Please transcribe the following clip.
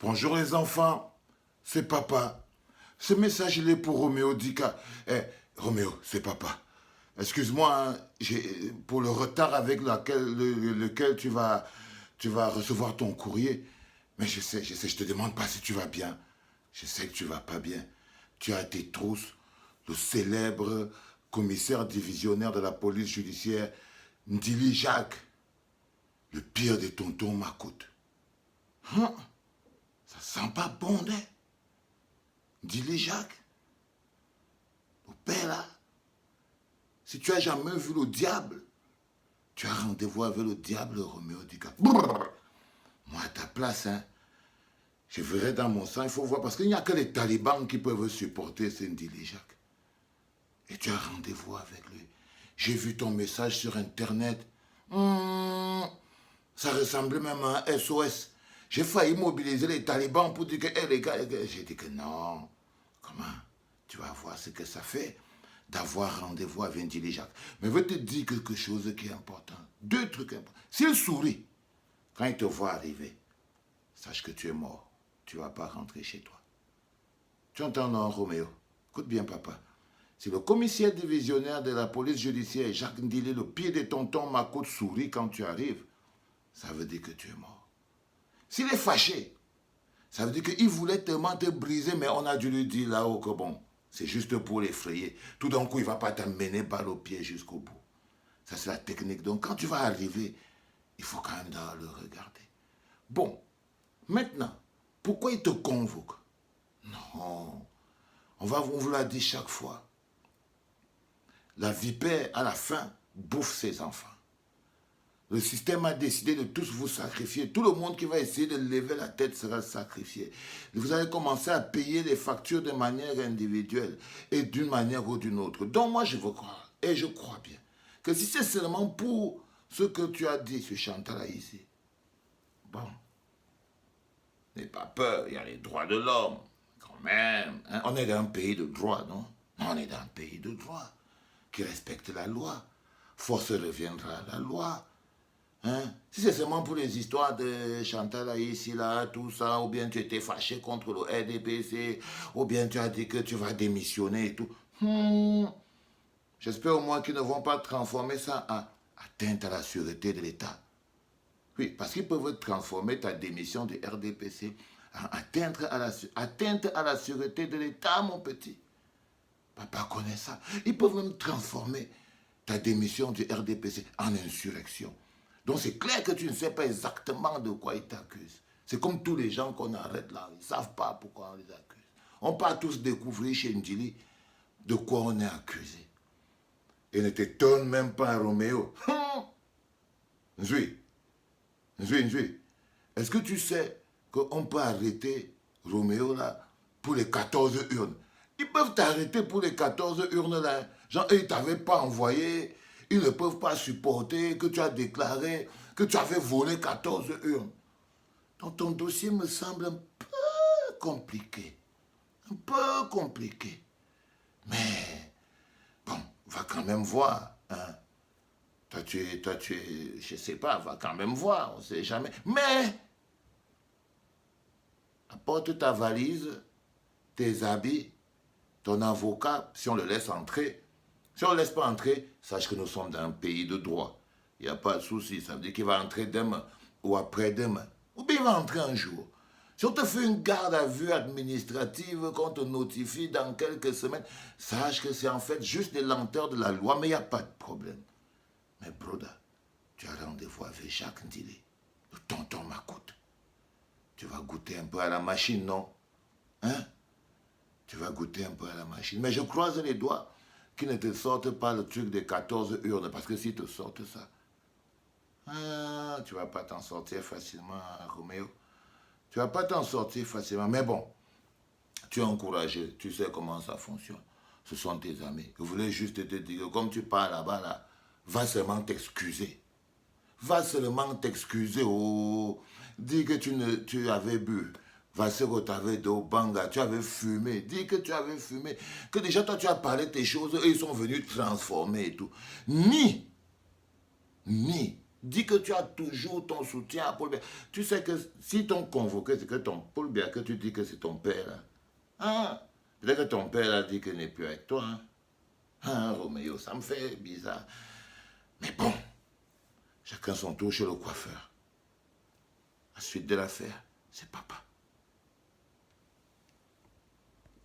Bonjour les enfants, c'est papa. Ce message il est pour Roméo Dika. Roméo, c'est papa. Excuse-moi hein, pour le retard avec lequel tu vas recevoir ton courrier. Mais je te demande pas si tu vas bien. Je sais que tu vas pas bien. Tu as été trousse, le célèbre commissaire divisionnaire de la police judiciaire, Ndili Jacques, le pire des tontons Macoute. Hein? Ça sent pas bon, hein? Ndili Jacques, au père là, si tu as jamais vu le diable, tu as rendez-vous avec le diable, Roméo Dika. Moi, à ta place, hein, je verrai dans mon sang, il faut voir, parce qu'il n'y a que les talibans qui peuvent supporter ce Ndili Jacques. Et tu as rendez-vous avec lui. J'ai vu ton message sur Internet. Ça ressemblait même à un SOS. J'ai failli mobiliser les talibans pour dire que, hey, les gars, j'ai dit que non. Comment? Tu vas voir ce que ça fait d'avoir rendez-vous avec Ndili Jacques. Mais je vais te dire quelque chose qui est important. Deux trucs importants. S'il sourit, quand il te voit arriver, sache que tu es mort. Tu ne vas pas rentrer chez toi. Tu entends, non, Roméo? Écoute bien, papa. Si le commissaire divisionnaire de la police judiciaire, Jacques Ndili, le pied de tonton Macoute, sourit quand tu arrives, ça veut dire que tu es mort. S'il est fâché, ça veut dire qu'il voulait tellement te briser, mais on a dû lui dire là-haut que bon, c'est juste pour l'effrayer. Tout d'un coup, il ne va pas t'amener par le pied jusqu'au bout. Ça, c'est la technique. Donc, quand tu vas arriver, il faut quand même le regarder. Bon, maintenant, pourquoi il te convoque? Non, on vous l'a dit chaque fois. La vipère, à la fin, bouffe ses enfants. Le système a décidé de tous vous sacrifier. Tout le monde qui va essayer de lever la tête sera sacrifié. Vous allez commencer à payer les factures de manière individuelle et d'une manière ou d'une autre. Donc moi, je veux croire, et je crois bien, que si c'est seulement pour ce que tu as dit sur Chantal ici, bon, n'aie pas peur, il y a les droits de l'homme, quand même. Hein? On est dans un pays de droit, non? On est dans un pays de droit qui respecte la loi. Force reviendra à la loi. Hein? Si c'est seulement pour les histoires de Chantal ici, là, tout ça, ou bien tu étais fâché contre le RDPC, ou bien tu as dit que tu vas démissionner et tout. J'espère au moins qu'ils ne vont pas transformer ça en atteinte à la sûreté de l'État. Oui, parce qu'ils peuvent transformer ta démission du RDPC en atteinte à la sûreté de l'État, mon petit. Papa connaît ça. Ils peuvent même transformer ta démission du RDPC en insurrection. Donc c'est clair que tu ne sais pas exactement de quoi ils t'accusent. C'est comme tous les gens qu'on arrête là. Ils ne savent pas pourquoi on les accuse. On part tous découvrir chez Ndili de quoi on est accusé. Et ne t'étonne même pas, Roméo. Nzui, est-ce que tu sais qu'on peut arrêter Roméo là pour les 14 urnes? Ils peuvent t'arrêter pour les 14 urnes là. Genre, ils ne t'avaient pas envoyé, ils ne peuvent pas supporter que tu as déclaré que tu avais volé 14 urnes. Donc ton dossier me semble un peu compliqué. Un peu compliqué. Mais, bon, va quand même voir. Hein. Toi, je sais pas, va quand même voir, on sait jamais. Mais, apporte ta valise, tes habits, ton avocat, si on le laisse entrer. Si on ne le laisse pas entrer, sache que nous sommes dans un pays de droit. Il n'y a pas de souci, ça veut dire qu'il va entrer demain ou après-demain. Ou bien il va entrer un jour. Si on te fait une garde à vue administrative, qu'on te notifie dans quelques semaines, sache que c'est en fait juste des lenteurs de la loi, mais il n'y a pas de problème. Mais Broda, tu as rendez-vous avec Jacques Ndili, le tonton Macoute. Tu vas goûter un peu à la machine, non? Hein? Tu vas goûter un peu à la machine. Mais je croise les doigts qu'ils ne te sortent pas le truc des 14 urnes, parce que s'ils te sortent ça, tu ne vas pas t'en sortir facilement, Roméo. Tu ne vas pas t'en sortir facilement. Mais bon, tu es encouragé, tu sais comment ça fonctionne. Ce sont tes amis. Je voulais juste te dire, comme tu pars là-bas, là, va seulement t'excuser. Va seulement t'excuser. Oh, dis que tu avais bu. Va se retrouver au banga, tu avais fumé. Dis que tu avais fumé. Que déjà, toi, tu as parlé de tes choses et ils sont venus transformer et tout. Ni Dis que tu as toujours ton soutien à Paul Biya. Tu sais que si t'ont convoqué, c'est que ton Paul Biya, que tu dis que c'est ton père. Là. Hein? Peut-être que ton père a dit qu'il n'est plus avec toi. Hein? Hein, Roméo, ça me fait bizarre. Mais bon, chacun son tour chez le coiffeur. La suite de l'affaire, c'est papa.